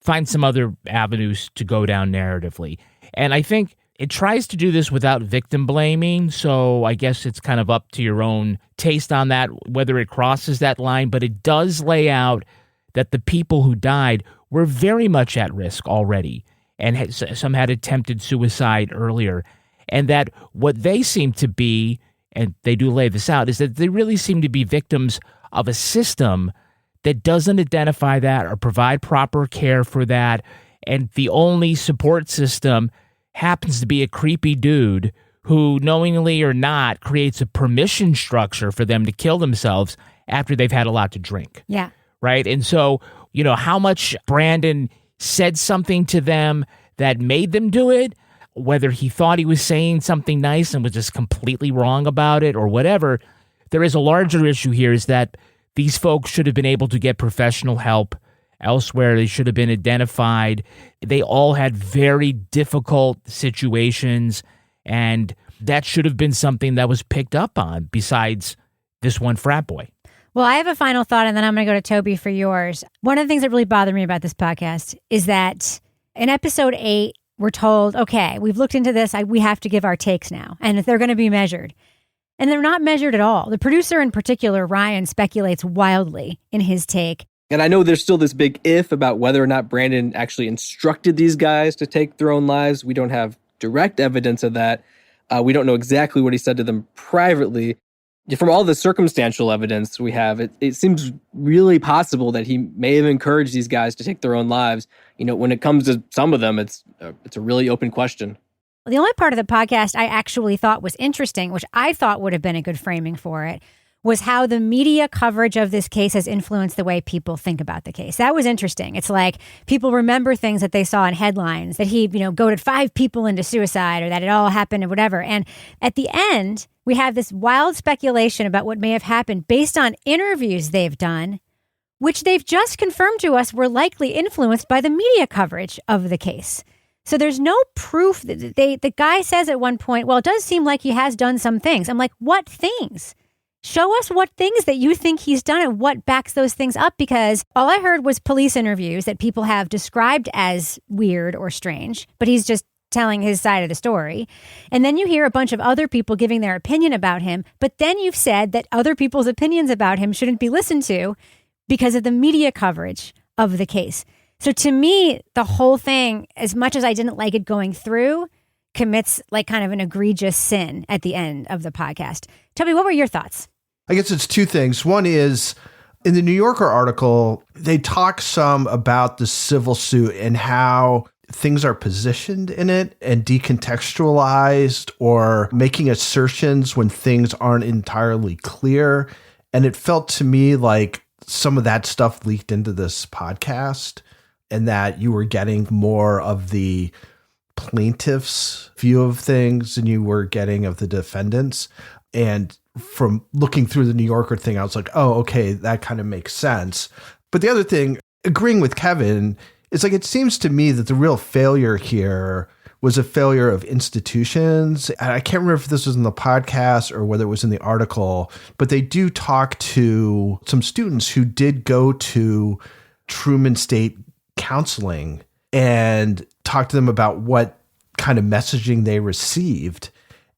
find some other avenues to go down narratively. And I think it tries to do this without victim blaming, so I guess it's kind of up to your own taste on that, whether it crosses that line, but it does lay out that the people who died were very much at risk already, and some had attempted suicide earlier, and that what they seem to be, and they do lay this out, is that they really seem to be victims of a system that doesn't identify that or provide proper care for that, and the only support system happens to be a creepy dude who, knowingly or not, creates a permission structure for them to kill themselves after they've had a lot to drink. Yeah. Right? And so, how much Brandon said something to them that made them do it, whether he thought he was saying something nice and was just completely wrong about it or whatever, there is a larger issue here is that these folks should have been able to get professional help elsewhere. They should have been identified. They all had very difficult situations, and that should have been something that was picked up on besides this one frat boy. Well, I have a final thought, and then I'm going to go to Toby for yours. One of the things that really bothered me about this podcast is that in episode 8, we're told, okay, we've looked into this. We have to give our takes now, and they're going to be measured. And they're not measured at all. The producer in particular, Ryan, speculates wildly in his take. And I know there's still this big if about whether or not Brandon actually instructed these guys to take their own lives. We don't have direct evidence of that. We don't know exactly what he said to them privately. From all the circumstantial evidence we have, it seems really possible that he may have encouraged these guys to take their own lives. When it comes to some of them, it's a really open question. The only part of the podcast I actually thought was interesting, which I thought would have been a good framing for it, was how the media coverage of this case has influenced the way people think about the case. That was interesting. It's like people remember things that they saw in headlines, that he, goaded 5 people into suicide or that it all happened or whatever. And at the end, we have this wild speculation about what may have happened based on interviews they've done, which they've just confirmed to us were likely influenced by the media coverage of the case. So there's no proof that the guy says at one point, well, it does seem like he has done some things. I'm like, what things? Show us what things that you think he's done and what backs those things up, because all I heard was police interviews that people have described as weird or strange, but he's just telling his side of the story. And then you hear a bunch of other people giving their opinion about him, but then you've said that other people's opinions about him shouldn't be listened to because of the media coverage of the case. So to me, the whole thing, as much as I didn't like it going through, commits like kind of an egregious sin at the end of the podcast. Toby, what were your thoughts? I guess it's 2 things. One is in the New Yorker article, they talk some about the civil suit and how things are positioned in it and decontextualized or making assertions when things aren't entirely clear. And it felt to me like some of that stuff leaked into this podcast, and that you were getting more of the plaintiff's view of things than you were getting of the defendants. And from looking through the New Yorker thing, I was like, oh, okay, that kind of makes sense. But the other thing, agreeing with Kevin, is like, it seems to me that the real failure here was a failure of institutions. And I can't remember if this was in the podcast or whether it was in the article, but they do talk to some students who did go to Truman State counseling and talk to them about what kind of messaging they received.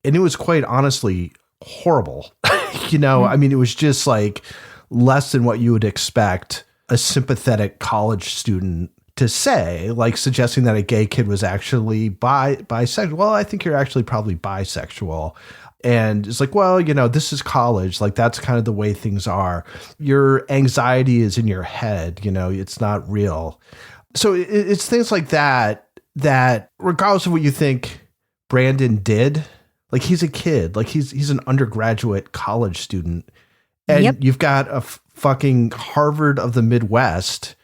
And it was quite honestly horrible. I mean, it was just like less than what you would expect a sympathetic college student to say, like suggesting that a gay kid was actually bisexual. Well, I think you're actually probably bisexual. And it's like, well, this is college. Like, that's kind of the way things are. Your anxiety is in your head. It's not real. So it's things like that regardless of what you think Brandon did, like, he's a kid, like he's an undergraduate college student. And You've got a fucking Harvard of the Midwest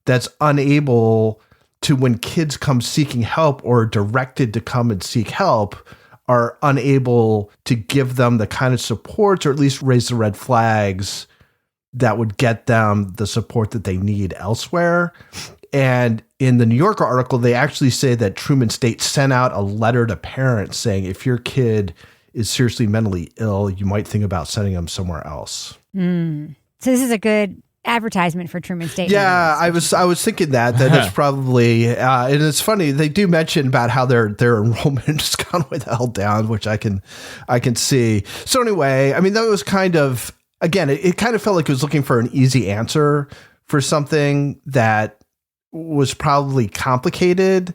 that's unable to, when kids come seeking help or directed to come and seek help, are unable to give them the kind of supports or at least raise the red flags that would get them the support that they need elsewhere. And in the New Yorker article, they actually say that Truman State sent out a letter to parents saying, if your kid is seriously mentally ill, you might think about sending them somewhere else. So this is a good advertisement for Truman State. Yeah, I was thinking that it's probably, and it's funny, they do mention about how their enrollment has gone way the hell down, which I can see. So anyway, I mean, that was kind of, again, it kind of felt like it was looking for an easy answer for something that was probably complicated.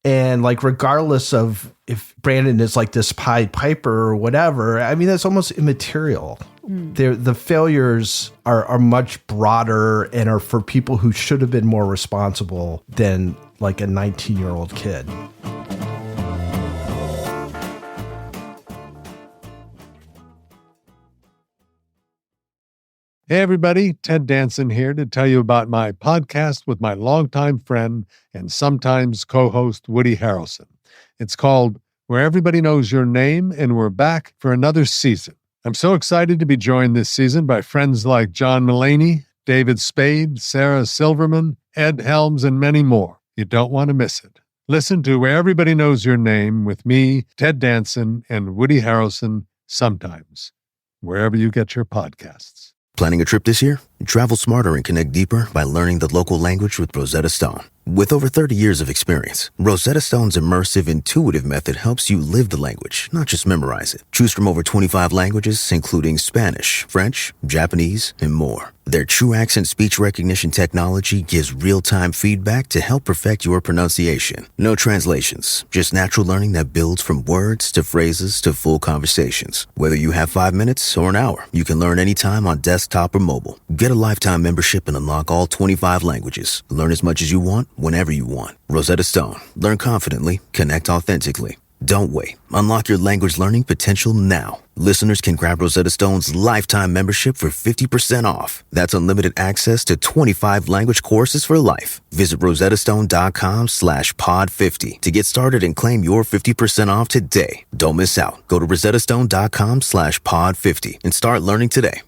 And like, regardless of if Brandon is like this Pied Piper or whatever, I mean, that's almost immaterial. The failures are much broader and are for people who should have been more responsible than like a 19-year-old kid. Hey everybody, Ted Danson here to tell you about my podcast with my longtime friend and sometimes co-host Woody Harrelson. It's called Where Everybody Knows Your Name, and we're back for another season. I'm so excited to be joined this season by friends like John Mulaney, David Spade, Sarah Silverman, Ed Helms, and many more. You don't want to miss it. Listen to Where Everybody Knows Your Name with me, Ted Danson, and Woody Harrelson sometimes, wherever you get your podcasts. Planning a trip this year? Travel smarter and connect deeper by learning the local language with Rosetta Stone. With over 30 years of experience, Rosetta Stone's immersive, intuitive method helps you live the language, not just memorize it. Choose from over 25 languages, including Spanish, French, Japanese, and more. Their true accent speech recognition technology gives real-time feedback to help perfect your pronunciation. No translations, just natural learning that builds from words to phrases to full conversations. Whether you have 5 minutes or an hour, you can learn anytime on desktop or mobile. Get a lifetime membership and unlock all 25 languages. Learn as much as you want, whenever you want. Rosetta Stone. Learn confidently. Connect authentically. Don't wait. Unlock your language learning potential now. Listeners can grab Rosetta Stone's lifetime membership for 50% off. That's unlimited access to 25 language courses for life. Visit rosettastone.com/pod50 to get started and claim your 50% off today. Don't miss out. Go to rosettastone.com/pod50 and start learning today.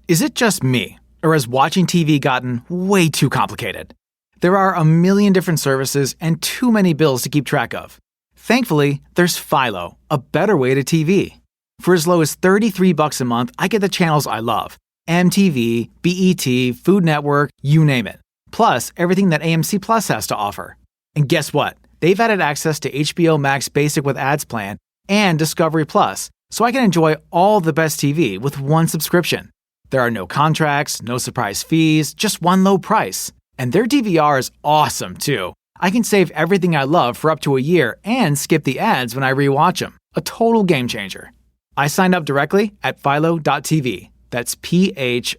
Is it just me, or has watching TV gotten way too complicated? There are a million different services and too many bills to keep track of. Thankfully, there's Philo, a better way to TV. For as low as $33 a month, I get the channels I love. MTV, BET, Food Network, you name it. Plus, everything that AMC Plus has to offer. And guess what? They've added access to HBO Max Basic with Ads Plan and Discovery Plus, so I can enjoy all the best TV with one subscription. There are no contracts, no surprise fees, just one low price. And their DVR is awesome, too. I can save everything I love for up to a year and skip the ads when I rewatch them. A total game changer. I signed up directly at philo.tv. That's philo.tv.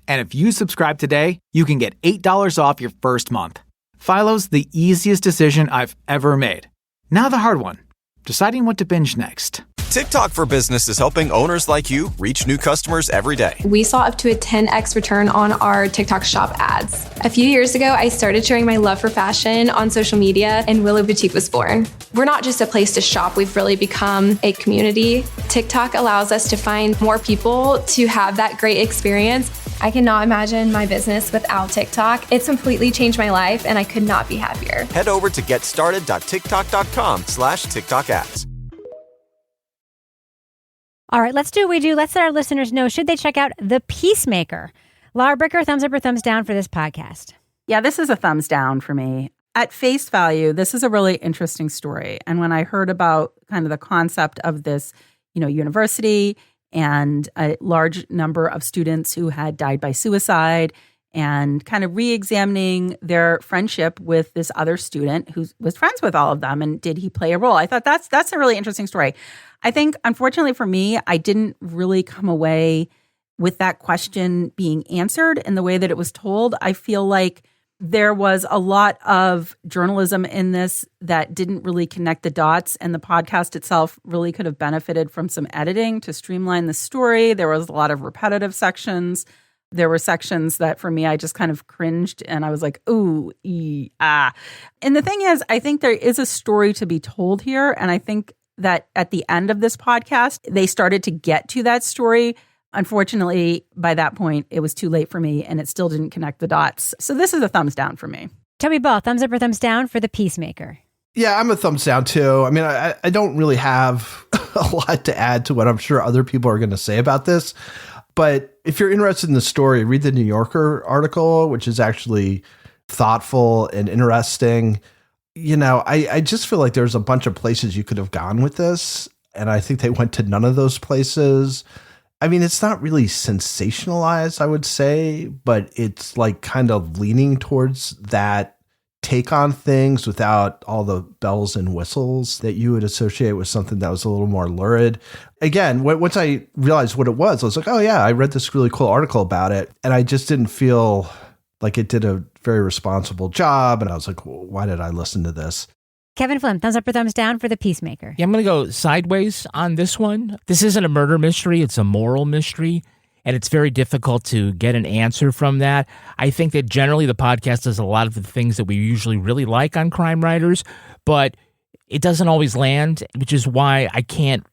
And if you subscribe today, you can get $8 off your first month. Philo's the easiest decision I've ever made. Now the hard one. Deciding what to binge next. TikTok for Business is helping owners like you reach new customers every day. We saw up to a 10x return on our TikTok shop ads. A few years ago, I started sharing my love for fashion on social media, and Willow Boutique was born. We're not just a place to shop, we've really become a community. TikTok allows us to find more people to have that great experience. I cannot imagine my business without TikTok. It's completely changed my life, and I could not be happier. Head over to getstarted.tiktok.com/TikTok ads. All right, let's do what we do. Let's let our listeners know, should they check out The Peacemaker? Laura Bricker, thumbs up or thumbs down for this podcast? Yeah, this is a thumbs down for me. At face value, this is a really interesting story. And when I heard about kind of the concept of this, university and a large number of students who had died by suicide and kind of re-examining their friendship with this other student who was friends with all of them, and did he play a role? I thought that's a really interesting story. I think, unfortunately for me, I didn't really come away with that question being answered in the way that it was told. I feel like there was a lot of journalism in this that didn't really connect the dots, and the podcast itself really could have benefited from some editing to streamline the story. There was a lot of repetitive sections. There were sections that, for me, I just kind of cringed, and I was like, ooh, ah. And the thing is, I think there is a story to be told here, and I think that at the end of this podcast, they started to get to that story. Unfortunately, by that point, it was too late for me, and it still didn't connect the dots. So this is a thumbs down for me. Toby Ball, thumbs up or thumbs down for The Peacemaker? Yeah, I'm a thumbs down too. I mean, I don't really have a lot to add to what I'm sure other people are going to say about this. But if you're interested in the story, read the New Yorker article, which is actually thoughtful and interesting. I just feel like there's a bunch of places you could have gone with this, and I think they went to none of those places. I mean, it's not really sensationalized, I would say, but it's like kind of leaning towards that take on things without all the bells and whistles that you would associate with something that was a little more lurid. Again, once I realized what it was, I was like, oh yeah, I read this really cool article about it. And I just didn't feel like it did a very responsible job. And I was like, well, why did I listen to this? Kevin Flynn, thumbs up or thumbs down for The Peacemaker? Yeah, I'm going to go sideways on this one. This isn't a murder mystery. It's a moral mystery. And it's very difficult to get an answer from that. I think that generally the podcast does a lot of the things that we usually really like on Crime Writers, but it doesn't always land, which is why I can't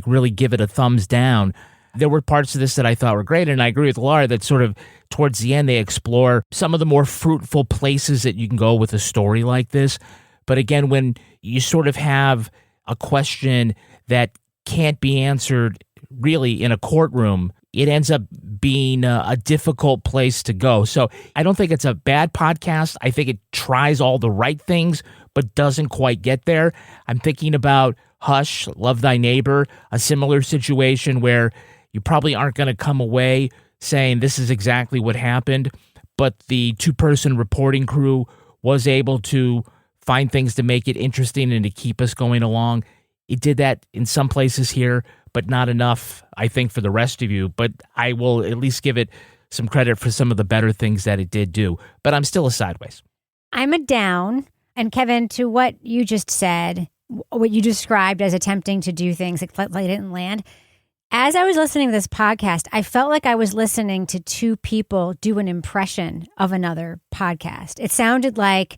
really give it a thumbs down. There were parts of this that I thought were great, and I agree with Laura that sort of towards the end they explore some of the more fruitful places that you can go with a story like this. But again, when you sort of have a question that can't be answered really in a courtroom, it ends up being a difficult place to go. So I don't think it's a bad podcast. I think it tries all the right things, but doesn't quite get there. I'm thinking about Hush, Love Thy Neighbor, a similar situation where you probably aren't going to come away saying this is exactly what happened, but the two-person reporting crew was able to find things to make it interesting and to keep us going along. It did that in some places here, but not enough, I think, for the rest of you. But I will at least give it some credit for some of the better things that it did do. But I'm still a sideways. I'm a down. And Kevin, to what you just said, what you described as attempting to do things that didn't land, as I was listening to this podcast, I felt like I was listening to two people do an impression of another podcast. It sounded like,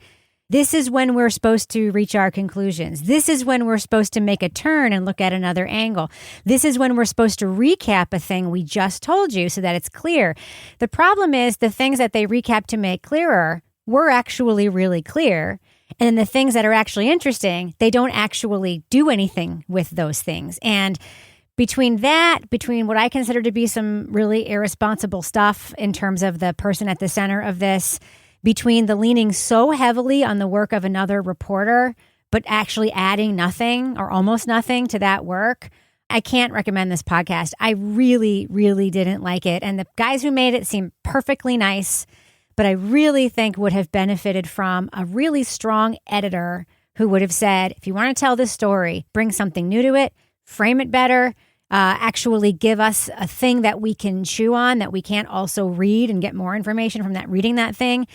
this is when we're supposed to reach our conclusions. This is when we're supposed to make a turn and look at another angle. This is when we're supposed to recap a thing we just told you so that it's clear. The problem is the things that they recap to make clearer were actually really clear. And then the things that are actually interesting, they don't actually do anything with those things. And between what I consider to be some really irresponsible stuff in terms of the person at the center of this, between the leaning so heavily on the work of another reporter, but actually adding nothing or almost nothing to that work, I can't recommend this podcast. I really, really didn't like it. And the guys who made it seem perfectly nice, but I really think would have benefited from a really strong editor who would have said, if you want to tell this story, bring something new to it, frame it better, actually give us a thing that we can chew on, that we can't also read and get more information from that reading that thing.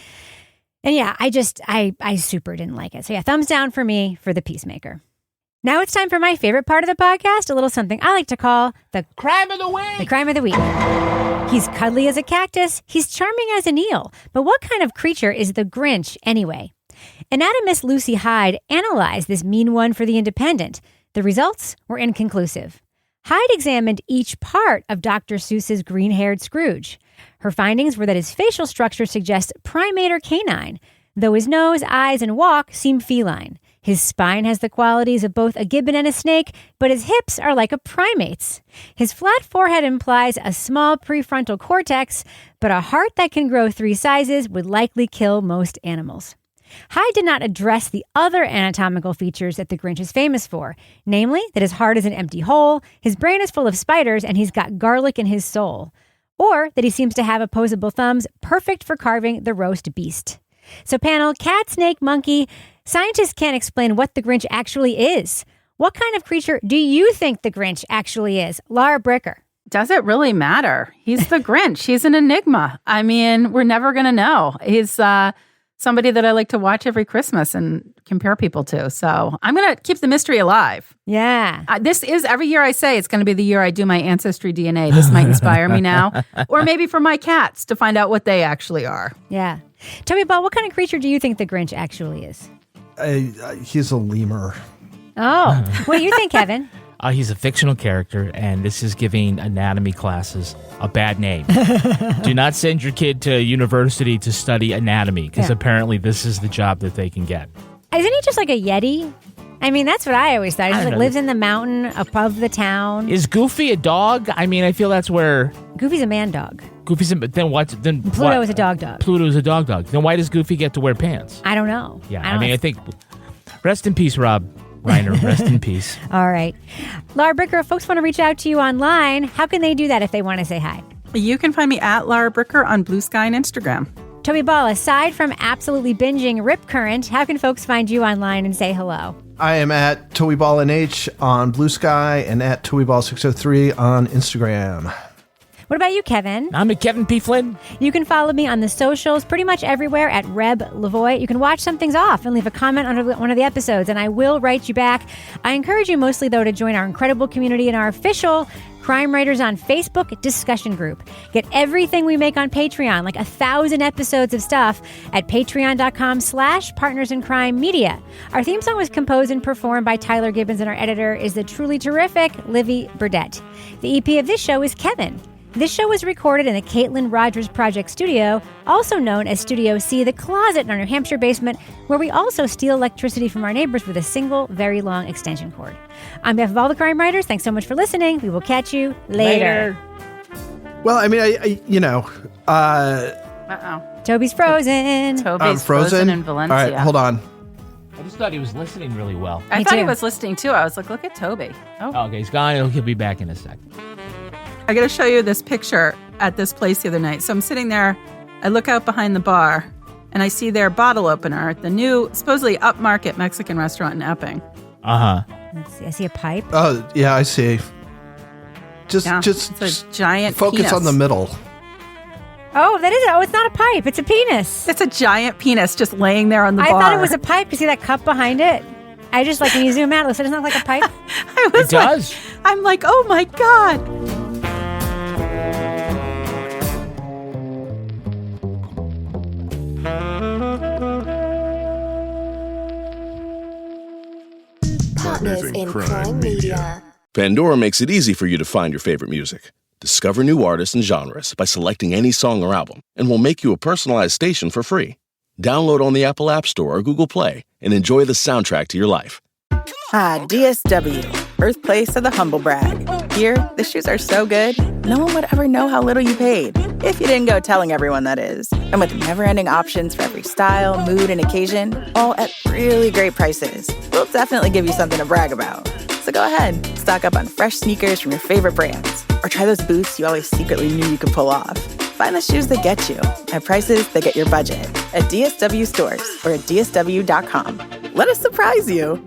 And yeah, I super didn't like it. So yeah, thumbs down for me for The Peacemaker. Now it's time for my favorite part of the podcast, a little something I like to call the Crime of the Week. The Crime of the Week. He's cuddly as a cactus. He's charming as an eel. But what kind of creature is the Grinch anyway? Anatomist Lucy Hyde analyzed this mean one for The Independent. The results were inconclusive. Hyde examined each part of Dr. Seuss's green-haired Scrooge. Her findings were that his facial structure suggests primate or canine, though his nose, eyes, and walk seem feline. His spine has the qualities of both a gibbon and a snake, but his hips are like a primate's. His flat forehead implies a small prefrontal cortex, but a heart that can grow 3 sizes would likely kill most animals. Hyde did not address the other anatomical features that the Grinch is famous for, namely that his heart is an empty hole, his brain is full of spiders, and he's got garlic in his soul, or that he seems to have opposable thumbs perfect for carving the roast beast. So panel, cat, snake, monkey, scientists can't explain what the Grinch actually is. What kind of creature do you think the Grinch actually is? Laura Bricker. Does it really matter? He's the Grinch. He's an enigma. I mean, we're never going to know. He's somebody that I like to watch every Christmas and compare people to. So I'm going to keep the mystery alive. Yeah. This is, every year I say it's going to be the year I do my ancestry DNA. This might inspire me now. Or maybe for my cats to find out what they actually are. Yeah. Toby Ball, what kind of creature do you think the Grinch actually is? He's a lemur. Oh. What do you think, Kevin? He's a fictional character, and this is giving anatomy classes a bad name. Do not send your kid to university to study anatomy, because apparently this is the job that they can get. Isn't he just like a Yeti? I mean, that's what I always thought. He just lives in the mountain above the town. Is Goofy a dog? I mean, I feel that's where... Goofy's a man dog. Then what? Then Pluto is a dog dog. Pluto is a dog dog. Then why does Goofy get to wear pants? I don't know. Yeah, I think... Rest in peace, Rob Reiner. Rest in peace. All right. Laura Bricker, if folks want to reach out to you online, how can they do that if they want to say hi? You can find me at Laura Bricker on Blue Sky and Instagram. Toby Ball, aside from absolutely binging Rip Current, how can folks find you online and say hello? I am at TobyBallNH on Blue Sky and at TobyBall603 on Instagram. What about you, Kevin? I'm at Kevin P. Flynn. You can follow me on the socials pretty much everywhere at Reb Lavoie. You can watch some things off and leave a comment under one of the episodes, and I will write you back. I encourage you mostly, though, to join our incredible community in our official Crime Writers on Facebook discussion group. Get everything we make on Patreon, like 1,000 episodes of stuff, at patreon.com/partnersincrimemedia. Our theme song was composed and performed by Tyler Gibbons, and our editor is the truly terrific Livy Burdett. The EP of this show is Kevin. This show was recorded in the Caitlin Rogers Project Studio, also known as Studio C, the closet in our New Hampshire basement, where we also steal electricity from our neighbors with a single, very long extension cord. On behalf of all the crime writers, thanks so much for listening. We will catch you later. Well, I mean, Toby's frozen. Toby's frozen in Valencia. All right, hold on. I just thought he was listening really well. I thought he was listening too. I was like, look at Toby. Oh, okay, he's gone. He'll be back in a second. I got to show you this picture at this place the other night. So I'm sitting there, I look out behind the bar, and I see their bottle opener at the new, supposedly upmarket Mexican restaurant in Epping. Uh-huh. Let's see. I see a pipe. Oh, yeah, I see. Just it's a giant focus penis. on the middle. Oh, that is it. Oh, it's not a pipe. It's a penis. It's a giant penis just laying there on the I bar. thought it was a pipe. You see that cup behind it? I just, like, when you zoom out, it doesn't look like a pipe. It does. I'm like, oh my God. Partners in Crime Media. Pandora makes it easy for you to find your favorite music. Discover new artists and genres by selecting any song or album, and we'll make you a personalized station for free. Download on the Apple App Store or Google Play and enjoy the soundtrack to your life. DSW, birthplace of the humble brag. Here, the shoes are so good, no one would ever know how little you paid. If you didn't go telling everyone, that is. And with never-ending options for every style, mood, and occasion, all at really great prices, we'll definitely give you something to brag about. So go ahead, stock up on fresh sneakers from your favorite brands, or try those boots you always secretly knew you could pull off. Find the shoes that get you at prices that get your budget at DSW stores or at DSW.com. Let us surprise you.